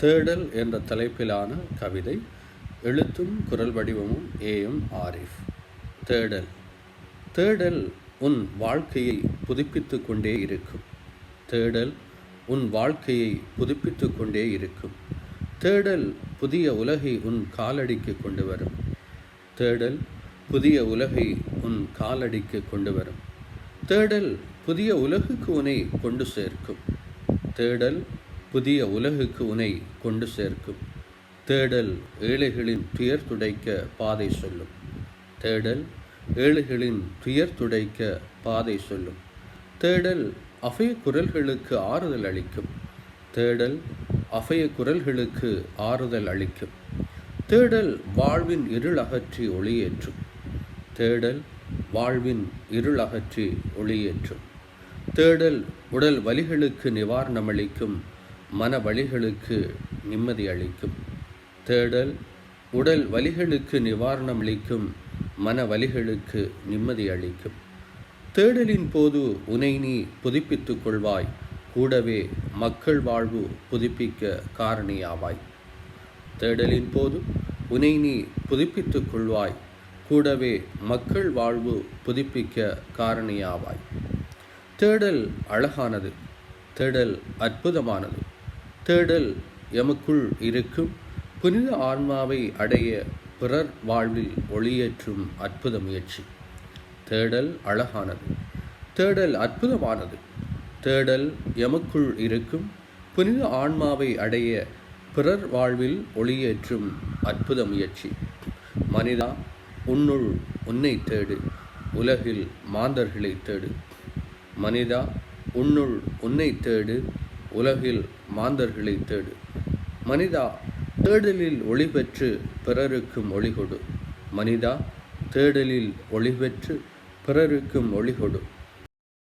தேடல் என்ற தலைப்பிலான கவிதை. எழுத்தும் குரல் வடிவமும் ஏஎம் ஆரிஃப். தேடல். தேடல் உன் வாழ்க்கையை புதுப்பித்து கொண்டே இருக்கும். தேடல் உன் வாழ்க்கையை புதுப்பித்து கொண்டே இருக்கும். தேடல் புதிய உலகை உன் காலடிக்கு கொண்டு வரும். தேடல் புதிய உலகை உன் காலடிக்கு கொண்டு வரும். தேடல் புதிய உலகுக்கு உன்னை கொண்டு சேர்க்கும். தேடல் புதிய உலகுக்கு உன்னை கொண்டு சேர்க்கும். தேடல் ஏழைகளின் துயர் துடைக்க பாதை சொல்லும். தேடல் ஏழைகளின் துயர் துடைக்க பாதை சொல்லும். தேடல் அபய குரல்களுக்கு ஆறுதல் அளிக்கும். தேடல் அபய குரல்களுக்கு ஆறுதல் அளிக்கும். தேடல் வாழ்வின் இருள் அகற்றி ஒளியேற்றும். தேடல் வாழ்வின் இருள் அகற்றி ஒளியேற்றும். தேடல் உடல் வலிகளுக்கு நிவாரணம் அளிக்கும். மன வலிகளுக்கு நிம்மதி அளிக்கும். தேடல் உடல் வலிகளுக்கு நிவாரணம் அளிக்கும். மன வலிகளுக்கு நிம்மதி அளிக்கும். தேடலின் போது உன்னை நீ புதுப்பித்துக் கொள்வாய். கூடவே மக்கள் வாழ்வு புதுப்பிக்க காரணியாவாய். தேடலின் போது உன்னை நீ புதுப்பித்துக் கொள்வாய். கூடவே மக்கள் வாழ்வு புதுப்பிக்க காரணியாவாய். தேடல் அழகானது. தேடல் அற்புதமானது. தேடல் எமக்குள் இருக்கும் புனித ஆன்மாவை அடைய பிறர் வாழ்வில் ஒளியேற்றும் அற்புத முயற்சி. தேடல் அழகானது. தேடல் அற்புதமானது. தேடல் எமக்குள் இருக்கும் புனித ஆன்மாவை அடைய பிறர் வாழ்வில் ஒளியேற்றும் அற்புத முயற்சி. மனிதா, உன்னுள் உன்னை தேடு. உலகில் மாந்தர்களை தேடு. மனிதா, உன்னுள் உன்னை தேடு. உலகில் மாந்தர்களை தேடு. மனிதா, தேடலில் ஒளி பெற்று பிறருக்கும் ஒளி கொடு. மனிதா, தேடலில் ஒளி பெற்று பிறருக்கும் ஒளி கொடு.